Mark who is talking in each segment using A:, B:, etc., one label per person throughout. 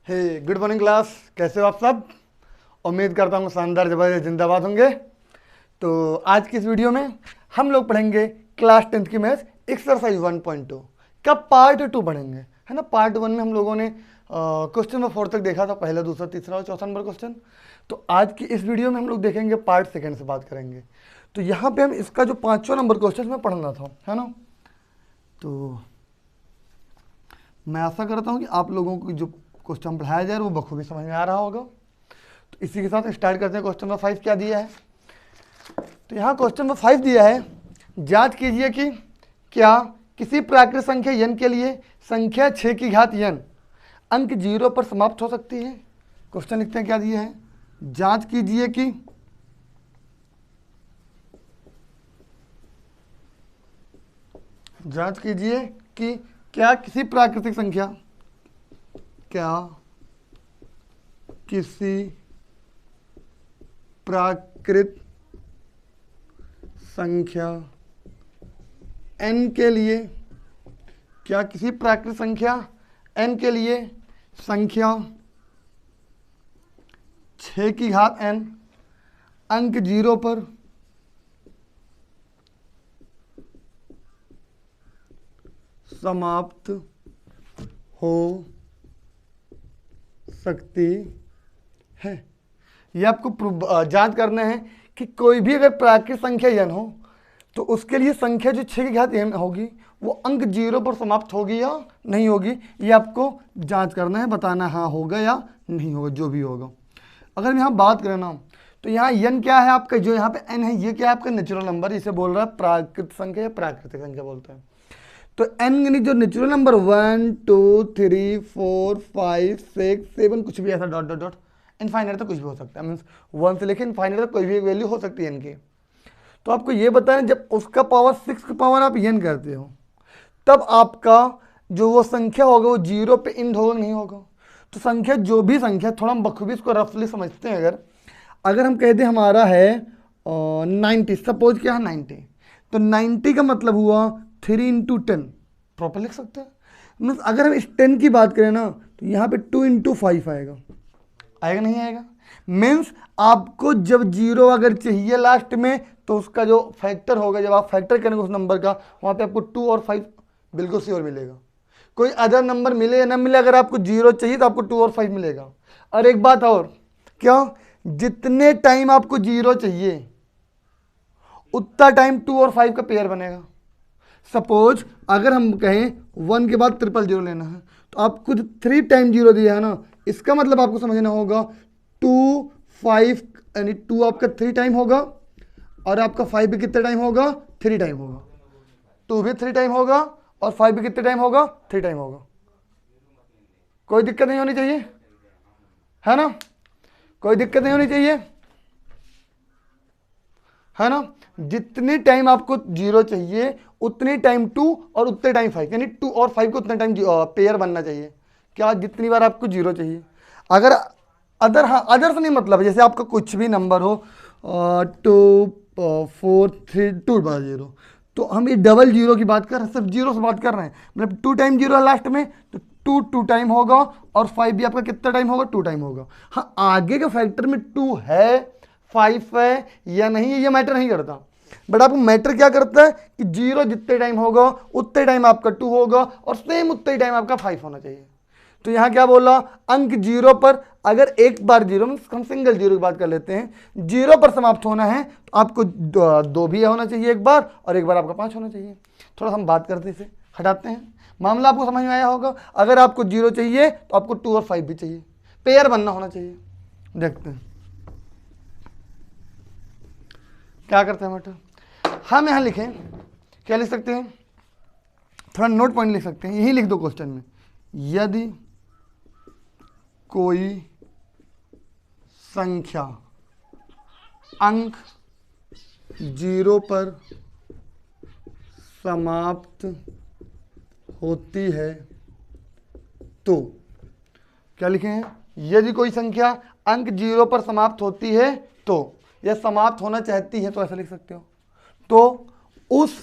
A: हे good morning class, कैसे हो आप सब। उम्मीद करता हूँ शानदार जबरदस्त जिंदाबाद होंगे। तो आज की इस वीडियो में हम लोग पढ़ेंगे क्लास 10th की मैथ्स एक्सरसाइज 1.2 का पार्ट 2 पढ़ेंगे, है ना। पार्ट 1 में हम लोगों ने क्वेश्चन नंबर 4 तक देखा था, पहला दूसरा तीसरा और चौथा नंबर क्वेश्चन। तो आज की इस वीडियो में हम लोग देखेंगे पार्ट 2 से बात करेंगे। तो यहाँ पे हम इसका जो 5वां नंबर क्वेश्चन में पढ़ना था, है ना। तो मैं आशा करता हूँ कि आप लोगों को जो क्वेश्चन पढ़ाया जा रहा है वो बखूबी समझ में आ रहा होगा। तो इसी के साथ स्टार्ट करते हैं। क्वेश्चन नंबर 5 क्या दिया है। तो यहाँ क्वेश्चन नंबर 5 दिया है, जांच कीजिए कि क्या किसी प्राकृत संख्या n के लिए संख्या 6 की घात n अंक 0 पर समाप्त हो सकती है। क्वेश्चन लिखते हैं क्या दिया है, जांच कीजिए कि क्या किसी प्राकृतिक संख्या n के लिए संख्या 6 की घात n अंक 0 पर समाप्त हो सकती है। ये आपको जांच करना है कि कोई भी अगर प्राकृत संख्या n हो तो उसके लिए संख्या जो 6 की घात n होगी वो अंक 0 पर समाप्त होगी या नहीं होगी। ये आपको जांच करना है, बताना हाँ होगा या नहीं होगा, जो भी होगा। अगर हम यहाँ बात करें ना, तो यहाँ n क्या है आपका, जो यहाँ पे n है ये क्या है आपका नेचुरल नंबर, इसे बोल रहा है प्राकृत संख्या या प्राकृतिक संख्या बोलते हैं। तो n यानी जो नेचुरल नंबर 1 2 3 4 5 6 7 कुछ भी ऐसा डॉट डॉट डॉट इनफाइनाइट तो कुछ भी हो सकता है, मीन्स 1 से लेकर इनफाइनाइट तक कोई भी एक वैल्यू हो सकती है n की। तो आपको ये बताना, जब उसका पावर 6 का पावर आप n करते हो तब आपका जो वो संख्या होगा वो 0 पे इंड होगा नहीं होगा। तो संख्या जो भी संख्या, थोड़ा हम बखूबी इसको रफली समझते हैं। अगर हम कहते हैं हमारा है 90, सपोज क्या है 90, तो 90 का मतलब हुआ 3 इंटू 10, प्रॉपर लिख सकते हैं। मीन्स अगर हम इस 10 की बात करें ना, तो यहाँ पे 2 इंटू 5 आएगा नहीं आएगा। मीन्स आपको जब 0 अगर चाहिए लास्ट में, तो उसका जो फैक्टर होगा, जब आप फैक्टर करेंगे उस नंबर का, वहाँ पे आपको 2 और 5 बिल्कुल श्योर मिलेगा। कोई अदर नंबर मिले या ना मिले, अगर आपको 0 चाहिए तो आपको 2 और 5 मिलेगा। और एक बात और, क्या जितने टाइम आपको 0 चाहिए उतना टाइम 2 और 5 का पेयर बनेगा। सपोज अगर हम कहें 1 के बाद 000 लेना है, तो आपको 3 टाइम 0 दिया है ना, इसका मतलब आपको समझना होगा 2 5 यानी 2 आपका 3 टाइम होगा और आपका 5 भी कितने टाइम होगा, 3 टाइम होगा। 2 भी 3 टाइम होगा और 5 भी कितने टाइम होगा, 3 टाइम होगा। कोई दिक्कत नहीं होनी चाहिए, है ना, कोई दिक्कत नहीं होनी चाहिए, है ना। जितनी टाइम आपको 0 चाहिए उतनी टाइम 2 और उतने टाइम 5, यानी 2 और 5 को उतना टाइम पेयर बनना चाहिए। क्या जितनी बार आपको 0 चाहिए। अगर अदर, हाँ अदर से नहीं मतलब, जैसे आपका कुछ भी नंबर हो 2 4 3 2 0, तो हम ये डबल 0 की बात कर रहे हैं, सिर्फ 0 से बात कर रहे हैं। मतलब 2 टाइम 0 है लास्ट में, तो 2 टाइम होगा और 5 भी आपका कितना टाइम होगा, 2 टाइम होगा। हाँ आगे के फैक्टर में 2 है 5 है या नहीं, ये मैटर नहीं करता। बट आपको मैटर क्या करता है कि 0 जितने टाइम होगा उतने टाइम आपका 2 होगा और सेम उतने टाइम आपका 5 होना चाहिए। तो यहां क्या बोला, अंक 0 पर अगर एक बार 0, हम सिंगल 0 की बात कर लेते हैं, 0 पर समाप्त होना है तो आपको 2 भी होना चाहिए एक बार, और एक बार आपका 5 होना चाहिए। थोड़ा हम बात करते हैं, इसे हटाते हैं, मामला आपको समझ में आया होगा। अगर आपको 0 चाहिए तो आपको 2 और 5 भी चाहिए, पेयर बनना होना चाहिए। देखते हैं क्या करते हैं बेटा। हम यहां लिखें, क्या लिख सकते हैं, थोड़ा नोट पॉइंट लिख सकते हैं, यही लिख दो क्वेश्चन में, यदि कोई संख्या अंक 0 पर समाप्त होती है तो, क्या लिखे हैं, यदि कोई संख्या अंक 0 पर समाप्त होती है तो, या समाप्त होना चाहती है तो ऐसा लिख सकते हो, तो उस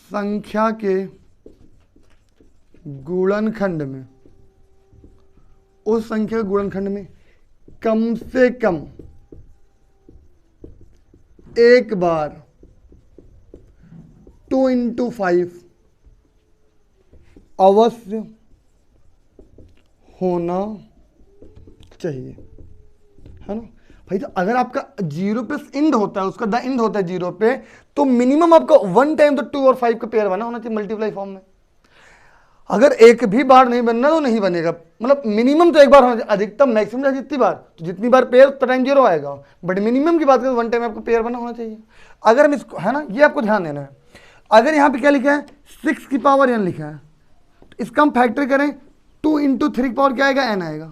A: संख्या के गुणनखंड में उस संख्या के गुणनखंड में कम से कम एक बार 2 into 5 अवश्य होना चाहिए, है ना भाई। तो अगर आपका 0 पे इंड होता है, उसका द इंड होता है 0 पे, तो मिनिमम आपका 1 टाइम तो 2 और 5 का पेयर बना होना चाहिए मल्टीप्लाई फॉर्म में। अगर एक भी बार नहीं बनना तो नहीं बनेगा, मतलब मिनिमम तो एक बार होना चाहिए, अधिकतम मैक्सिमम जितनी बार, तो जितनी बार पेयर उतना टाइम 0 आएगा, बट मिनिमम की बात करें 1 टाइम आपको पेयर बना होना चाहिए। अगर हम इसको, है ना, ये आपको ध्यान देना है। अगर यहाँ पे क्या लिखा है 6 की पावर n लिखा है, तो इसका हम फैक्टर करें 2 into 3 की पावर क्या आएगा, n आएगा।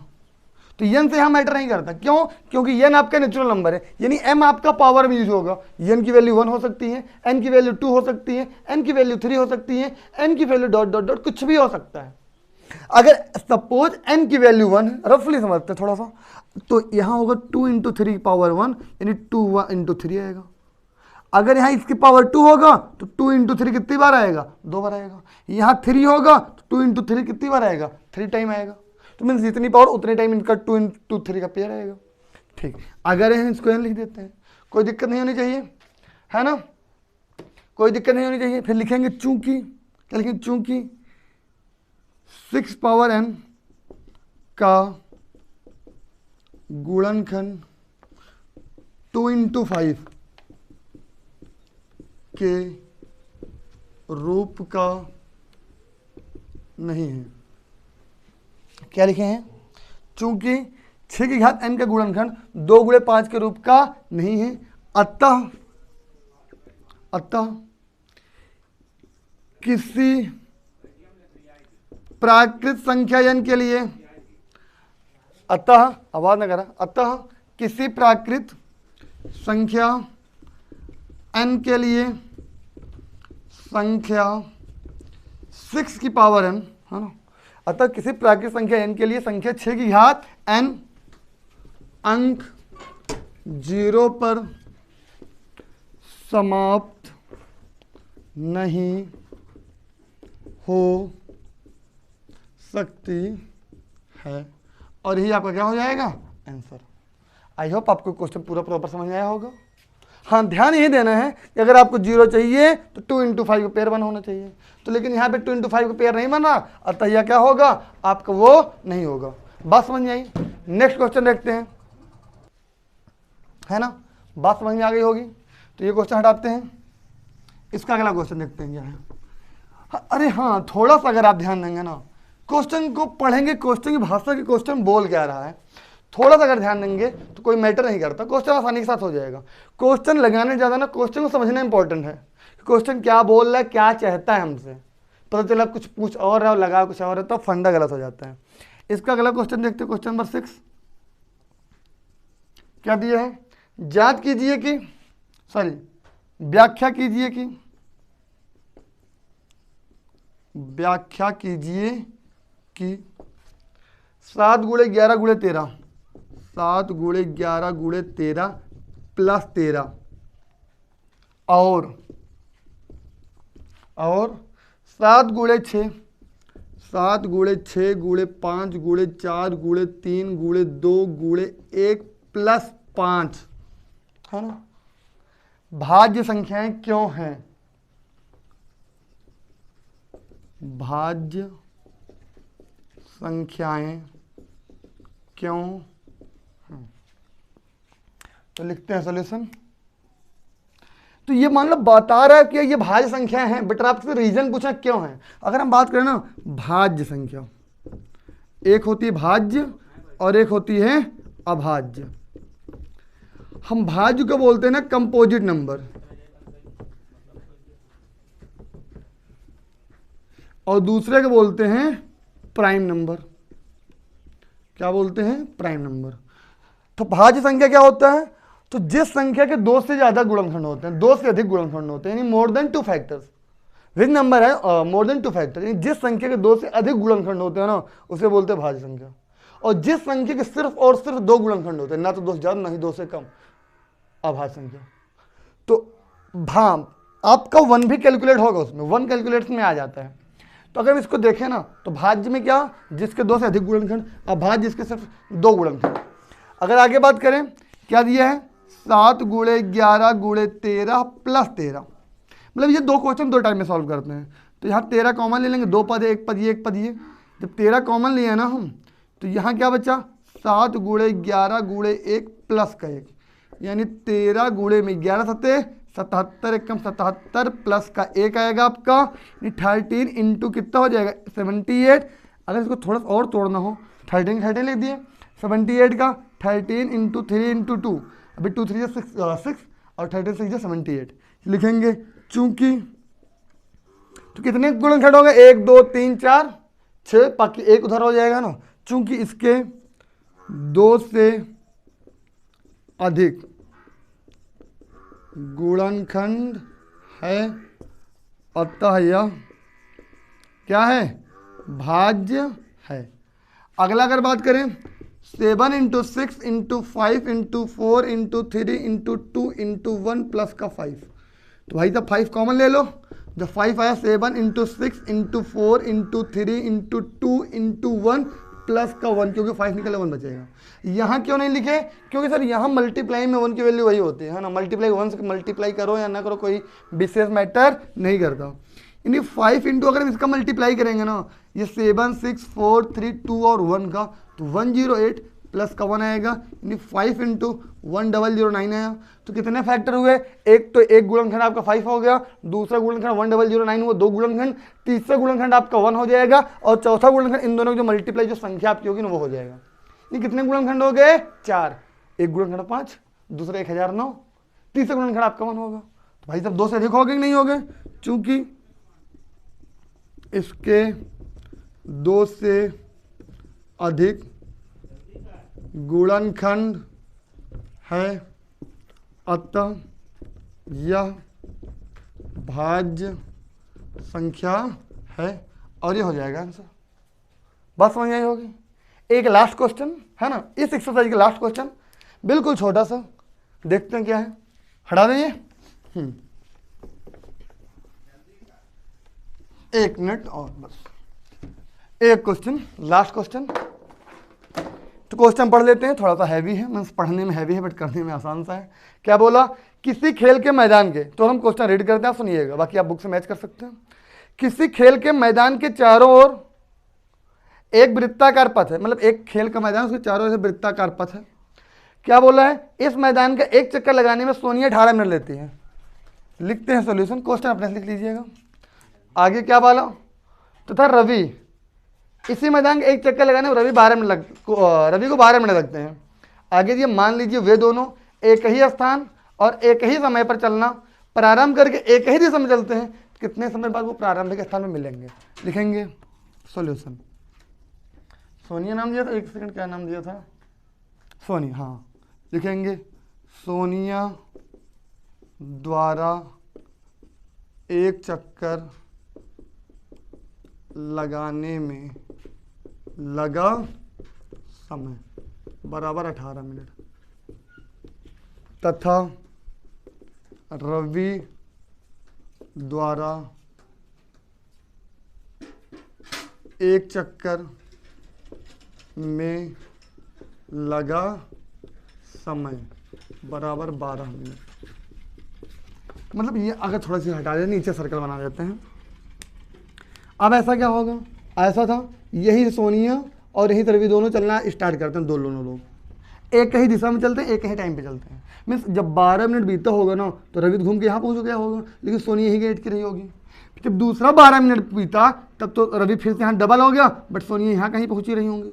A: तो n से यहाँ मैटर नहीं करता, क्यों? क्योंकि n आपका नेचुरल नंबर है, यानी m आपका पावर में यूज होगा। n की वैल्यू 1 हो सकती है, n की वैल्यू 2 हो सकती है, n की वैल्यू 3 हो सकती है, n की वैल्यू डॉट डॉट डॉट कुछ भी हो सकता है। अगर सपोज n की वैल्यू 1 है, रफली समझते हैं थोड़ा सा, तो यहाँ होगा 2 into 3 की पावर 1, यानी 2 into 3 आएगा। अगर यहाँ इसकी पावर 2 होगा तो 2 into 3 कितनी बार आएगा, 2 बार आएगा। यहाँ 3 होगा तो 2 into 3 कितनी बार आएगा, 3 टाइम आएगा। तो मीन्स जितनी पावर उतने टाइम इनका 2 into 3 का पेयर आएगा। ठीक, अगर हम इसको लिख देते हैं, कोई दिक्कत नहीं होनी चाहिए, है ना, कोई दिक्कत नहीं होनी चाहिए। फिर लिखेंगे चूंकि, क्या लिखेंगे, चूंकि 6 पावर n का गुणनखंड 2 into 5 के रूप का नहीं है। क्या लिखे हैं, चूंकि 6 की घात n का गुणनखंड 2 गुणे 5 के रूप का नहीं है, अतः किसी प्राकृत संख्या n के लिए, अतः, आवाज ना करा, अतः किसी प्राकृत संख्या n के लिए संख्या 6 की पावर n, है ना, अतः किसी प्राकृत संख्या n के लिए संख्या 6 की घात n अंक 0 पर समाप्त नहीं हो सकती है। और यही आपका क्या हो जाएगा, आंसर। आई होप आपको क्वेश्चन पूरा प्रॉपर समझ में आया होगा। हाँ, ध्यान यही देना है कि अगर आपको 0 चाहिए तो 2 into 5 का पेयर बना होना चाहिए, तो लेकिन यहाँ पे 2 into 5 का पेयर नहीं बना, अतः यह क्या होगा, आपका वो नहीं होगा। बात समझ में आई? नेक्स्ट क्वेश्चन देखते हैं, है ना, बात समझ में आ गई होगी। तो ये क्वेश्चन हटाते हैं, इसका अगला क्वेश्चन देखते हैं क्या है। अरे हाँ, थोड़ा सा अगर आप ध्यान देंगे ना, क्वेश्चन को पढ़ेंगे, क्वेश्चन की भाषा की क्वेश्चन बोल क्या रहा है, थोड़ा सा अगर ध्यान देंगे तो कोई मैटर नहीं करता, क्वेश्चन आसानी के साथ हो जाएगा। क्वेश्चन लगाने ज़्यादा ना, क्वेश्चन को समझना इंपॉर्टेंट है। क्वेश्चन क्या बोल रहा है, क्या चाहता है हमसे, पता चला कुछ पूछ और है और लगा कुछ और है, तो फंडा गलत हो जाता है। इसका अगला क्वेश्चन देखते हैं, क्वेश्चन नंबर 6 क्या दिया है, जांच कीजिए कि, सॉरी, व्याख्या कीजिए कि 7 गुणे 11 गुणे 13, 7 गुणे 11 गुणे 13 प्लस 13 और 7 गुणे 6, 7 गुणे 6 गुणे 5 गुणे 4 गुणे 3 गुणे 2 गुणे 1 प्लस 5, है ना, भाज्य संख्याएं क्यों हैं, भाज्य संख्याएं क्यों हैं। तो लिखते हैं सॉल्यूशन। तो ये मान लो बता रहा है कि ये भाज्य संख्याएं हैं, बट आपसे रीजन पूछा क्यों है। अगर हम बात करें ना, भाज्य संख्या, एक होती है भाज्य और एक होती है अभाज्य। हम भाज्य को बोलते हैं ना कंपोजिट नंबर, और दूसरे को बोलते हैं प्राइम नंबर। क्या बोलते हैं, प्राइम नंबर। तो भाज्य संख्या क्या होता है, तो जिस संख्या के 2 से ज्यादा गुणनखंड होते हैं, 2 से अधिक गुणनखंड होते हैं, यानी more than 2 factors, with number है मोर देन 2 फैक्टर, यानी जिस संख्या के 2 से अधिक गुणनखंड होते हैं ना, उसे बोलते हैं भाज्य संख्या। और जिस संख्या के सिर्फ और सिर्फ 2 गुणनखंड होते हैं, ना तो 2 से ज्यादा ना ही 2 से कम, अभाज्य संख्या। तो आपका 1 भी कैलकुलेट होगा, उसमें 1 कैलकुलेट में आ जाता है। तो अगर हम इसको देखें ना तो भाज्य में क्या, जिसके 2 से अधिक गुणनखंड, अभाज्य जिसके सिर्फ 2 गुणनखंड। अगर आगे बात करें क्या दिया है, 7 गुणे 11 गुणे 13 प्लस 13, मतलब ये 2 क्वेश्चन 2 टाइम में सॉल्व करते हैं। तो यहाँ 13 कॉमन ले लेंगे, 2 पद है, 1 पद ये 1 पद ये। जब 13 कॉमन लिया ना हम, तो यहाँ क्या बचा, 7 गुणे 11 गुणे 1 प्लस का 1, यानी 13 गुणे में 11 सत्ते 77, 1 कम 77 प्लस का 1 आएगा आपका, 13 इंटू कितना हो जाएगा 78। अगर इसको थोड़ा सा और तोड़ना हो, 13 लिख दिए, 78 का 13 इंटू 3 इंटू 2, अभी 2 3 6 और 13 6 78 लिखेंगे। चूंकि तो कितने गुणनखंड हो गए, 1 2 3 4 6, बाकी 1 उधर हो जाएगा ना। चूंकि इसके 2 से अधिक गुणनखंड है, अतः यह क्या है, भाज्य है। अगला अगर बात करें 7 into 6 into 5 into 4 into 3 into 2 into 1 plus का 5, तो भाई साहब 5 कॉमन ले लो। जब 5 आया 7 into 6 into 4 into 3 into 2 into 1 plus का 1, क्योंकि 5 निकले 1 बचेगा। यहाँ क्यों नहीं लिखे, क्योंकि सर यहाँ मल्टीप्लाई में 1 की वैल्यू वही होती है ना, मल्टीप्लाई 1 से मल्टीप्लाई करो या ना करो कोई विशेष मैटर नहीं करता। यानी 5 इंटू अगर हम इसका मल्टीप्लाई करेंगे ना, ये 7 6 4 3 2 और 1 का, तो 108 प्लस का 1 आएगा, यानी 5 इंटू 1009 आया। तो कितने फैक्टर हुए, एक तो एक गुणनखंड आपका 5 हो गया, दूसरा गुणनखंड 1009 हुआ 2 गुणनखंड, तीसरा गुणनखंड आपका 1 हो जाएगा, और चौथा गुणनखंड इन दोनों की जो मल्टीप्लाई जो संख्या आपकी होगी ना वो हो जाएगा। ये कितने गुणनखंड हो गए, 4, एक गुणनखंड 5, दूसरा 1009, तीसरा गुणनखंड आपका 1 होगा। तो भाई साहब 2 से अधिक हो गए कि नहीं हो गए, चूंकि इसके 2 से अधिक गुणनखंड है, अतः यह भाज्य संख्या है, और ये हो जाएगा आंसर। बात समझ आई होगी। एक लास्ट क्वेश्चन है ना, इस एक्सरसाइज का लास्ट क्वेश्चन बिल्कुल छोटा सा, देखते हैं क्या है, हटा देंगे 1 मिनट और बस। एक क्वेश्चन, लास्ट क्वेश्चन, तो क्वेश्चन पढ़ लेते हैं। थोड़ा सा हैवी है, मीन्स पढ़ने में हैवी है बट करने में आसान सा है। क्या बोला, किसी खेल के मैदान के, तो हम क्वेश्चन रीड करते हैं, सुनिएगा, बाकी आप बुक से मैच कर सकते हैं। किसी खेल के मैदान के चारों ओर एक वृत्ताकार पथ है, मतलब एक खेल का मैदान, उसके चारों ओर से वृत्ताकार पथ है। क्या बोला है, इस मैदान का एक चक्कर लगाने में सोनिया 18 मिनट लेती है। लिखते हैं सोल्यूशन, क्वेश्चन अपने से लिख लीजिएगा। आगे क्या बोला, तो था रवि, इसी मैदान के एक चक्कर लगाने में रवि को 12 मिनट लगते हैं। आगे ये मान लीजिए वे दोनों एक ही स्थान और एक ही समय पर चलना प्रारंभ करके एक ही दिशा में चलते हैं, कितने समय बाद वो प्रारंभिक स्थान में मिलेंगे। लिखेंगे सॉल्यूशन। सोनिया नाम दिया था, एक सेकंड, क्या नाम दिया था, सोनिया, हाँ, लिखेंगे सोनिया द्वारा एक चक्कर लगाने में लगा समय बराबर 18 मिनट, तथा रवि द्वारा एक चक्कर में लगा समय बराबर 12 मिनट। मतलब ये अगर थोड़ा सी हटा दें, नीचे सर्कल बना देते हैं। अब ऐसा क्या होगा, ऐसा था, यही सोनिया और यही रवि दोनों चलना स्टार्ट करते हैं, दोनों लोग एक ही दिशा में चलते हैं, एक ही टाइम पे चलते हैं। मीन्स जब 12 मिनट बीता होगा ना, तो रवि घूम के यहाँ पहुँच गया होगा, लेकिन सोनिया यही गेट की रही होगी। जब दूसरा 12 मिनट बीता, तब तो रवि फिर से यहाँ डबल हो गया, बट सोनिया यहाँ कहीं पहुँची रही होंगी।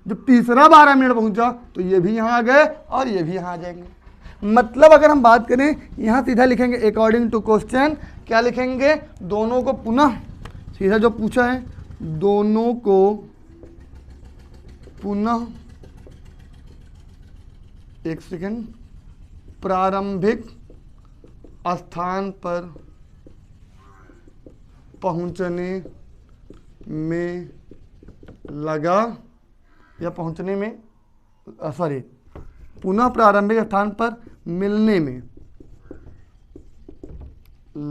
A: जब तीसरा 12 मिनट पहुँचा, तो ये भी यहाँ आ गए और ये भी यहाँ आ जाएंगे। मतलब अगर हम बात करें, यहाँ सीधा लिखेंगे अकॉर्डिंग टू क्वेश्चन, क्या लिखेंगे, दोनों को पुनः, सीधा जो पूछा है, दोनों को पुनः, एक सेकंड, प्रारंभिक स्थान पर पहुंचने में लगा, या पहुंचने में, सॉरी, पुनः प्रारंभिक स्थान पर मिलने में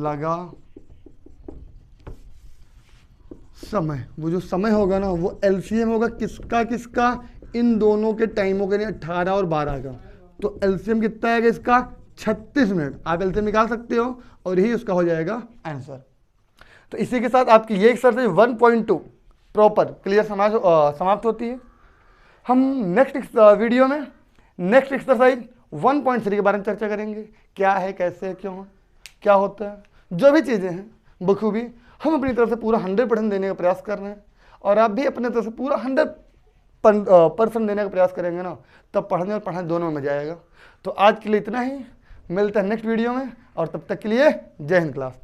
A: लगा समय, वो जो समय होगा ना वो एलसीएम होगा किसका किसका, इन दोनों के टाइमों के, 18 और 12 का। तो एलसीएम कितना आएगा इसका, 36 मिनट। आप एलसीएम निकाल सकते हो और यही उसका हो जाएगा आंसर। तो इसी के साथ आपकी ये एक्सरसाइज 1.2 प्रॉपर क्लियर समाप्त होती है। हम नेक्स्ट वीडियो में नेक्स्ट एक्सरसाइज 1.3 के बारे में चर्चा करेंगे, क्या है, कैसे है, क्यों है, क्या होता है, जो भी चीज़ें हैं बखूबी हम अपनी तरफ से पूरा 100% देने का प्रयास कर रहे हैं, और आप भी अपने तरफ से पूरा 100% देने का प्रयास करेंगे ना, तब पढ़ने और पढ़ाने दोनों में मजा आएगा। तो आज के लिए इतना ही, मिलते हैं नेक्स्ट वीडियो में, और तब तक के लिए जय हिंद क्लास।